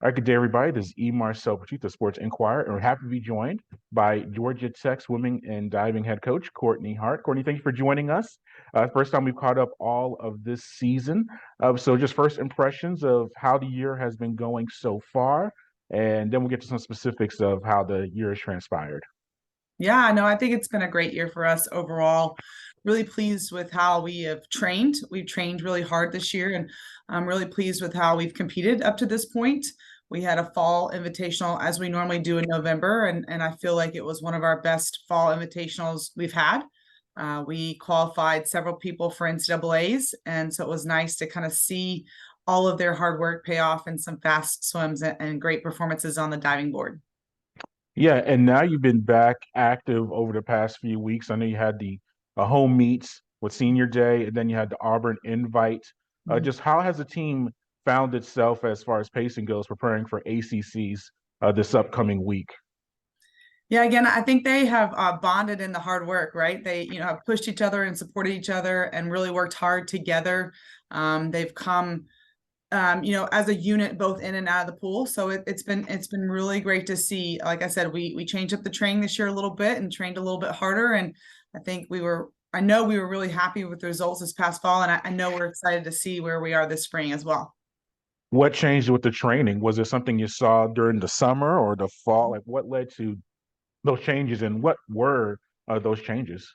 All right, good day, everybody. This is E. Marcel Pachuta, Sports Inquirer, and we're happy to be joined by Georgia Tech swimming and diving head coach Courtney Hart. Courtney, thank you for joining us. First time we've caught up all of this season. So, just first impressions of how the year has been going so far, and then we'll get to some specifics of how the year has transpired. Yeah, no, I think it's been a great year for us overall. Really pleased with how we have trained. We've trained really hard this year, and I'm really pleased with how we've competed up to this point. We had a fall invitational as we normally do in November, and I feel like it was one of our best fall invitationals we've had. We qualified several people for NCAAs, and so it was nice to kind of see all of their hard work pay off in some fast swims and great performances on the diving board. Yeah, and now you've been back active over the past few weeks. I know you had the home meets with Senior Day, and then you had the Auburn Invite. Just how has the team found itself as far as pacing goes, preparing for ACCs this upcoming week? Yeah, again, I think they have bonded in the hard work, right? They, have pushed each other and supported each other and really worked hard together. They've come, as a unit, both in and out of the pool. So it's been really great to see. Like I said, we changed up the training this year a little bit and trained a little bit harder. And I know we were really happy with the results this past fall, and I know we're excited to see where we are this spring as well. What changed with the training? Was it something you saw during the summer or the fall? Like what led to those changes, and what were those changes?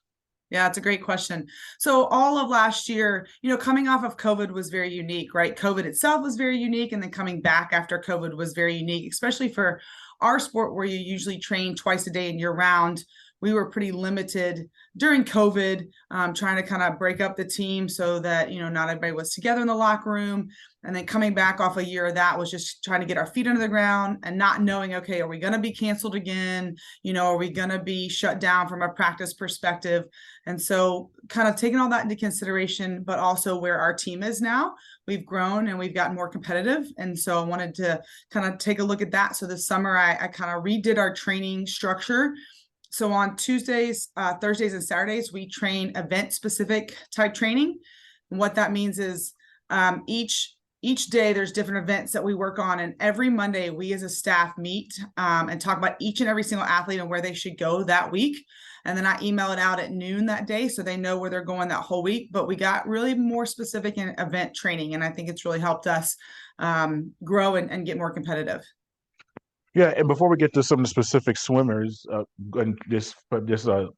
Yeah, it's a great question. So all of last year, coming off of COVID was very unique, right? COVID itself was very unique. And then coming back after COVID was very unique, especially for our sport where you usually train twice a day and year round. We were pretty limited during COVID, trying to kind of break up the team so that, not everybody was together in the locker room. And then coming back off a year of that was just trying to get our feet under the ground and not knowing, okay, are we going to be canceled again? Are we going to be shut down from a practice perspective? And so kind of taking all that into consideration, but also where our team is now, we've grown and we've gotten more competitive. And so I wanted to kind of take a look at that. So this summer, I kind of redid our training structure. So on Tuesdays, Thursdays, and Saturdays, we train event-specific type training. And what that means is each day there's different events that we work on. And every Monday, we as a staff meet and talk about each and every single athlete and where they should go that week. And then I email it out at noon that day so they know where they're going that whole week. But we got really more specific in event training. And I think it's really helped us grow and get more competitive. Yeah, and before we get to some of the specific swimmers, and this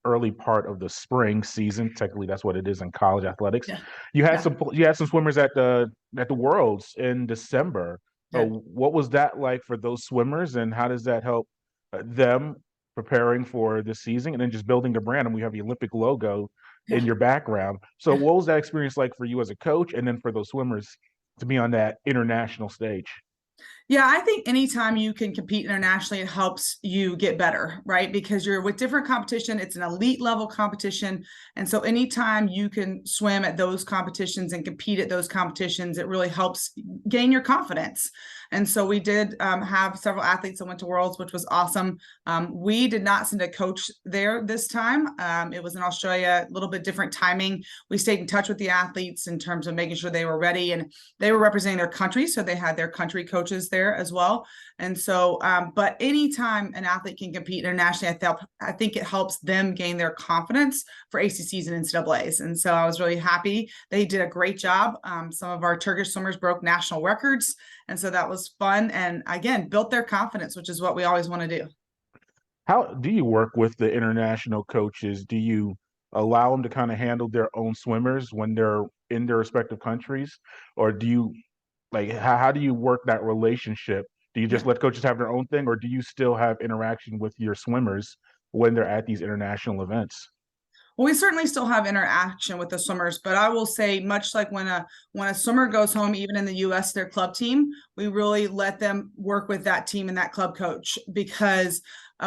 early part of the spring season, technically that's what it is in college athletics. Yeah. You had Yeah. some swimmers at the Worlds in December. Yeah. What was that like for those swimmers, and how does that help them preparing for the season and then just building the brand? And we have the Olympic logo in Yeah. your background. So, Yeah. what was that experience like for you as a coach, and then for those swimmers to be on that international stage? Yeah, I think anytime you can compete internationally, it helps you get better, right? Because you're with different competition, it's an elite level competition. And so anytime you can swim at those competitions and compete at those competitions, it really helps gain your confidence. And so we did have several athletes that went to Worlds, which was awesome. We did not send a coach there this time. It was in Australia, a little bit different timing. We stayed in touch with the athletes in terms of making sure they were ready, and they were representing their country. So they had their country coaches there as well. And so, but anytime an athlete can compete internationally, I think it helps them gain their confidence for ACCs and NCAAs. And so I was really happy. They did a great job. Some of our Turkish swimmers broke national records. And so that was fun. And again, built their confidence, which is what we always want to do. How do you work with the international coaches? Do you allow them to kind of handle their own swimmers when they're in their respective countries? Or do you how do you work that relationship? Do you just Yeah. let coaches have their own thing, or do you still have interaction with your swimmers when they're at these international events? Well, we certainly still have interaction with the swimmers, but I will say, much like when a swimmer goes home, even in the U.S., their club team, we really let them work with that team and that club coach, because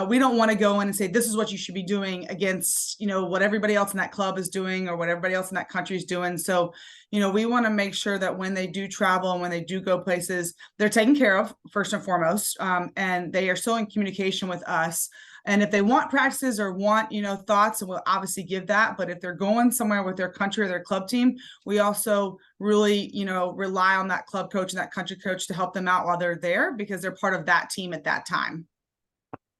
we don't want to go in and say, this is what you should be doing against, what everybody else in that club is doing or what everybody else in that country is doing. So, we want to make sure that when they do travel and when they do go places, they're taken care of first and foremost, and they are still in communication with us. And if they want practices or want, thoughts, and we'll obviously give that. But if they're going somewhere with their country or their club team, we also really, rely on that club coach and that country coach to help them out while they're there, because they're part of that team at that time.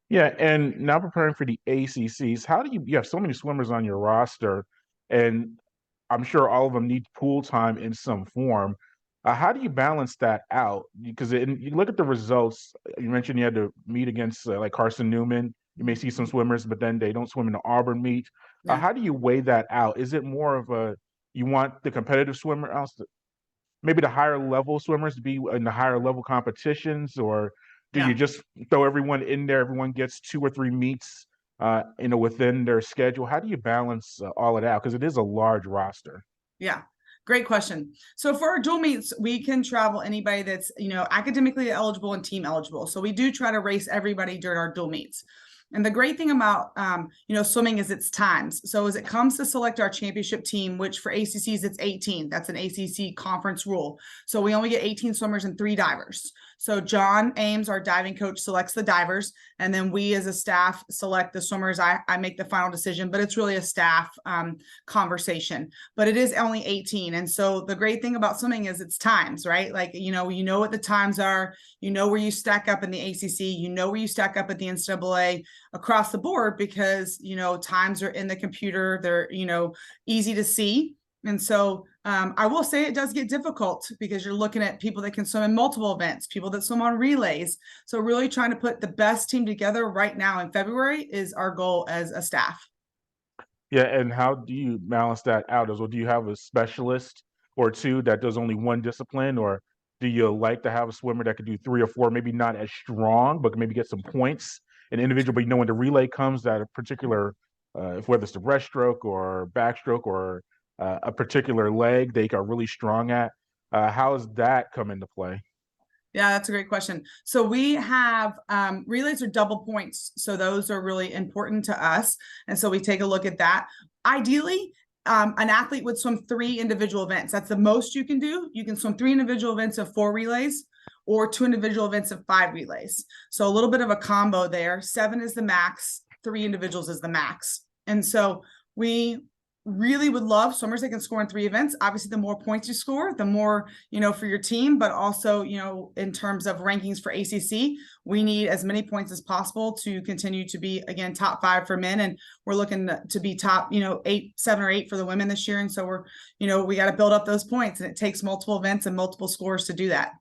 Yeah, and now preparing for the ACCs, how do you have so many swimmers on your roster, and I'm sure all of them need pool time in some form. How do you balance that out? Because you look at the results. You mentioned you had to meet against like Carson Newman. You may see some swimmers, but then they don't swim in the Auburn meet. Yeah. How do you weigh that out? Is it more of you want the competitive swimmer, maybe the higher level swimmers to be in the higher level competitions, or do you just throw everyone in there? Everyone gets 2 or 3 meets, within their schedule. How do you balance all of that? Because it is a large roster. Yeah. Great question. So for our dual meets, we can travel anybody that's, academically eligible and team eligible. So we do try to race everybody during our dual meets. And the great thing about, swimming is its times. So as it comes to select our championship team, which for ACCs, it's 18. That's an ACC conference rule. So we only get 18 swimmers and 3 divers. So John Ames, our diving coach, selects the divers, and then we as a staff select the swimmers. I make the final decision, but it's really a staff conversation. But it is only 18. And so the great thing about swimming is its times, right? Like, you know what the times are, where you stack up in the ACC, where you stack up at the NCAA, across the board, because, times are in the computer. They're, easy to see. And so I will say it does get difficult, because you're looking at people that can swim in multiple events, people that swim on relays. So really trying to put the best team together right now in February is our goal as a staff. Yeah, and how do you balance that out as well? Do you have a specialist or two that does only one discipline, or do you like to have a swimmer that could do 3 or 4, maybe not as strong, but maybe get some points in individual, but when the relay comes, that a particular, whether it's the breaststroke or backstroke or a particular leg they are really strong at, how does that come into play? Yeah, that's a great question. So we have relays are double points. So those are really important to us. And so we take a look at that. Ideally, an athlete would swim 3 individual events. That's the most you can do. You can swim 3 individual events of 4 relays or 2 individual events of 5 relays. So a little bit of a combo there. 7 is the max, 3 individuals is the max. And so we really would love swimmers that can score in 3 events. Obviously, the more points you score, the more, for your team, but also, in terms of rankings for ACC, we need as many points as possible to continue to be, again, top 5 for men. And we're looking to be top, 7 or 8 for the women this year. And so we're, we got to build up those points, and it takes multiple events and multiple scores to do that.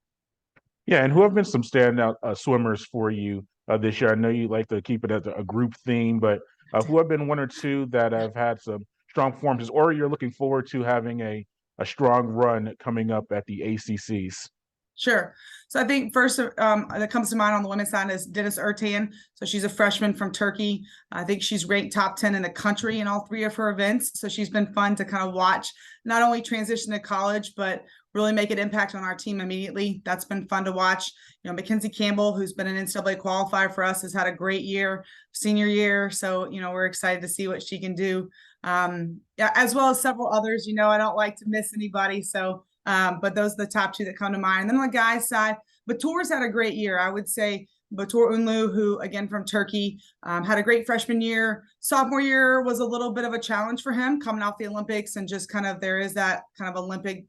Yeah, and who have been some standout swimmers for you this year? I know you like to keep it as a group theme, but who have been 1 or 2 that have had some strong performances, or you're looking forward to having a strong run coming up at the ACCs? Sure. So I think first that comes to mind on the women's side is Deniz Ertan. So she's a freshman from Turkey. I think she's ranked top 10 in the country in all 3 of her events. So she's been fun to kind of watch, not only transition to college, but really make an impact on our team immediately. That's been fun to watch. Mackenzie Campbell, who's been an NCAA qualifier for us, has had a great year, senior year. So, we're excited to see what she can do. As well as several others. I don't like to miss anybody. So, but those are the top 2 that come to mind. And then on the guys' side, Batur's had a great year. I would say Batur Unlu, who, again, from Turkey, had a great freshman year. Sophomore year was a little bit of a challenge for him coming off the Olympics, and just kind of there is that kind of Olympic,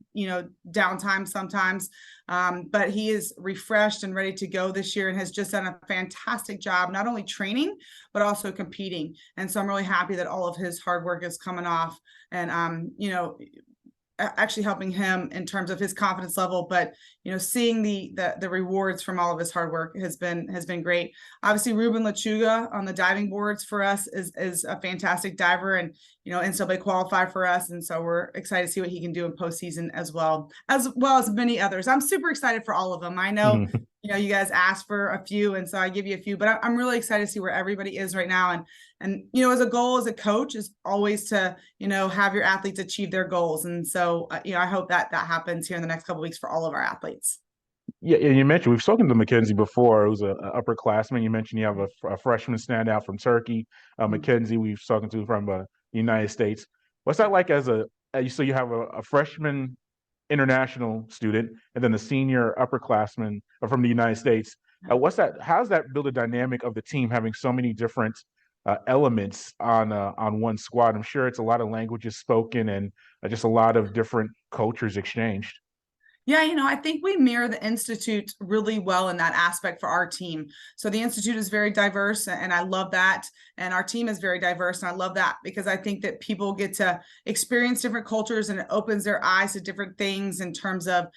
downtime sometimes. But he is refreshed and ready to go this year, and has just done a fantastic job, not only training, but also competing. And so I'm really happy that all of his hard work is coming off, and, actually helping him in terms of his confidence level, but seeing the rewards from all of his hard work has been great. Obviously, Ruben Lechuga on the diving boards for us is a fantastic diver, and NCAA qualified for us, and so we're excited to see what he can do in postseason as well as many others. I'm super excited for all of them. I know you guys asked for a few, and so I give you a few, but I'm really excited to see where everybody is right now. And as a goal as a coach is always to, have your athletes achieve their goals. And so, I hope that happens here in the next couple of weeks for all of our athletes. Yeah, you mentioned we've spoken to Mackenzie before. It was an upperclassman. You mentioned you have a freshman standout from Turkey. Mackenzie, we've spoken to from the United States. What's that like so you have a freshman international student and then a senior upperclassman from the United States. How's that build a dynamic of the team, having so many different elements on one squad. I'm sure it's a lot of languages spoken and just a lot of different cultures exchanged. Yeah, I think we mirror the Institute really well in that aspect for our team. So the Institute is very diverse, and I love that. And our team is very diverse, and I love that because I think that people get to experience different cultures, and it opens their eyes to different things in terms of,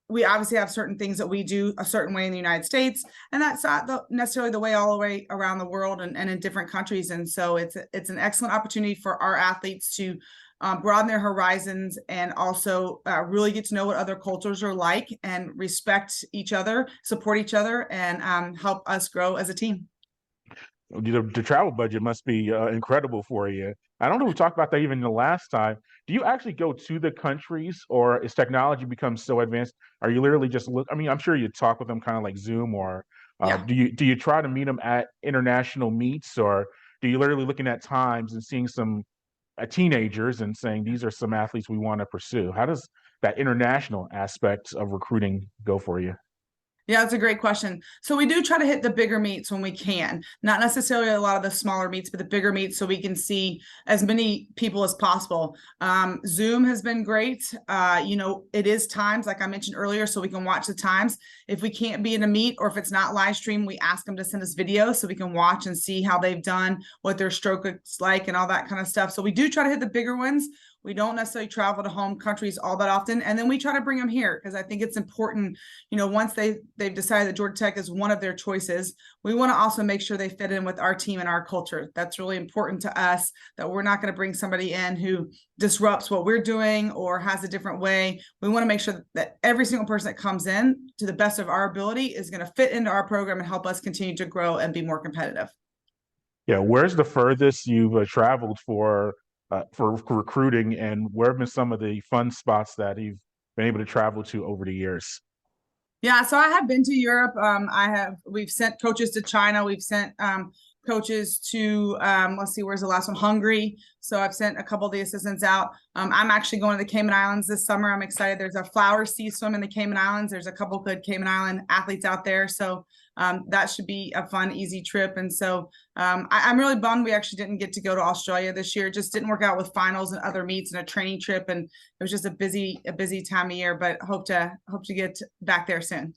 we obviously have certain things that we do a certain way in the United States, and that's not necessarily the way all the way around the world and in different countries. And so it's an excellent opportunity for our athletes to broaden their horizons and also really get to know what other cultures are like and respect each other, support each other, and help us grow as a team. The travel budget must be incredible for you. I don't know if we talked about that even the last time. Do you actually go to the countries, or is technology becomes so advanced? Are you literally just look? I mean, I'm sure you talk with them kind of like Zoom, or Yeah. do you try to meet them at international meets, or do you literally looking at times and seeing some teenagers and saying these are some athletes we want to pursue? How does that international aspect of recruiting go for you? Yeah, that's a great question. So we do try to hit the bigger meets when we can, not necessarily a lot of the smaller meets, but the bigger meets so we can see as many people as possible. Zoom has been great. It is times, like I mentioned earlier, so we can watch the times. If we can't be in a meet or if it's not live stream, we ask them to send us videos so we can watch and see how they've done, what their stroke is like, and all that kind of stuff. So we do try to hit the bigger ones. We don't necessarily travel to home countries all that often. And then we try to bring them here because I think it's important, once they've decided that Georgia Tech is one of their choices, we want to also make sure they fit in with our team and our culture. That's really important to us, that we're not going to bring somebody in who disrupts what we're doing or has a different way. We want to make sure that every single person that comes in, to the best of our ability, is going to fit into our program and help us continue to grow and be more competitive. Yeah, where's the furthest you've traveled for recruiting, and where have been some of the fun spots that you've been able to travel to over the years? Yeah, so I have been to Europe. We've sent coaches to China. We've sent coaches to, let's see, where's the last one? Hungary. So I've sent a couple of the assistants out. I'm actually going to the Cayman Islands this summer. I'm excited. There's a flower sea swim in the Cayman Islands. There's a couple good Cayman Island athletes out there. So that should be a fun, easy trip. And so I'm really bummed we actually didn't get to go to Australia this year. It just didn't work out with finals and other meets and a training trip. And it was just a busy time of year, but hope to get back there soon.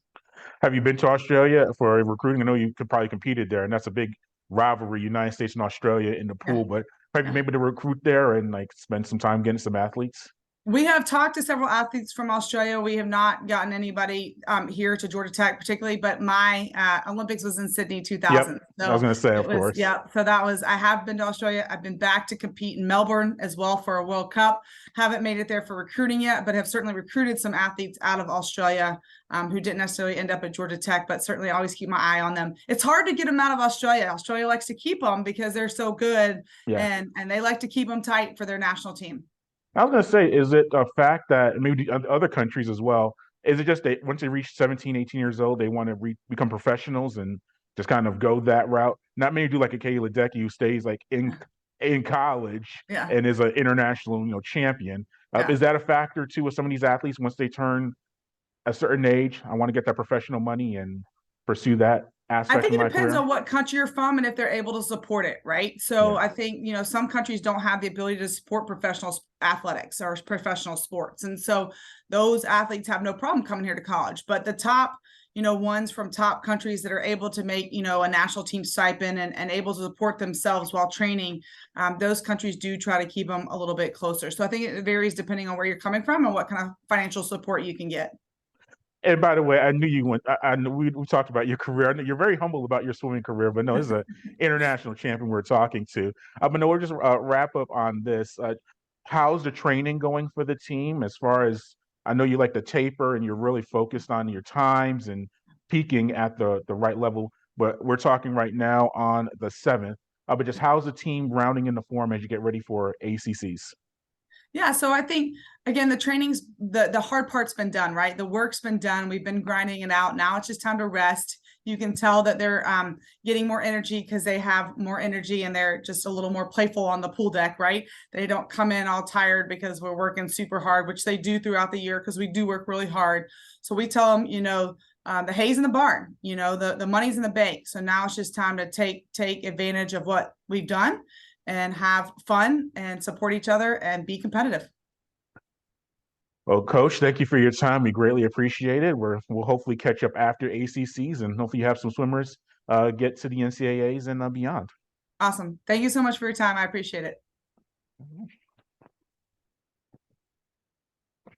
Have you been to Australia for recruiting? I know you could probably competed there, and that's a big rivalry, United States and Australia in the Yeah. pool. But have you Yeah. been able to recruit there and like spend some time getting some athletes? We have talked to several athletes from Australia. We have not gotten anybody here to Georgia Tech particularly, but my Olympics was in Sydney Yep, 2000. I was So going to say, it of was, course. yeah. So I have been to Australia. I've been back to compete in Melbourne as well for a World Cup. Haven't made it there for recruiting yet, but have certainly recruited some athletes out of Australia who didn't necessarily end up at Georgia Tech, but certainly always keep my eye on them. It's hard to get them out of Australia. Australia likes to keep them because they're so good, Yeah. and they like to keep them tight for their national team. I was going to say, is it a fact that maybe the other countries as well, is it just that once they reach 17, 18 years old, they want to become professionals and just kind of go that route? Not many do like a Kayla Ledecky who stays like in college Yeah. and is an international, champion. Yeah. Is that a factor too with some of these athletes once they turn a certain age? I want to get that professional money and pursue that I aspect think of it my depends career. on what country you're from and if they're able to support it, right? So Yeah. I think, some countries don't have the ability to support professional athletics or professional sports. And so those athletes have no problem coming here to college. But the top, ones from top countries that are able to make, a national team stipend and able to support themselves while training, those countries do try to keep them a little bit closer. So I think it varies depending on where you're coming from and what kind of financial support you can get. And by the way, I knew you went. I knew we talked about your career. I know you're very humble about your swimming career, but no, this is an international champion we're talking to. But no, we'll just wrap up on this. How's the training going for the team? As far as I know, you like the taper and you're really focused on your times and peaking at the right level. But we're talking right now on the 7th. But just how's the team rounding in the form as you get ready for ACCs? Yeah, so I think again the hard part's been done, right? The work's been done. We've been grinding it out. Now it's just time to rest. You can tell that they're getting more energy because they have more energy and they're just a little more playful on the pool deck, right? They don't come in all tired because we're working super hard, which they do throughout the year because we do work really hard. So we tell them, the hay's in the barn, the money's in the bank. So now it's just time to take advantage of what we've done and have fun and support each other and be competitive. Well, Coach, thank you for your time. We greatly appreciate it. We'll hopefully catch up after ACCs, and hopefully you have some swimmers get to the NCAAs and beyond. Awesome. Thank you so much for your time. I appreciate it.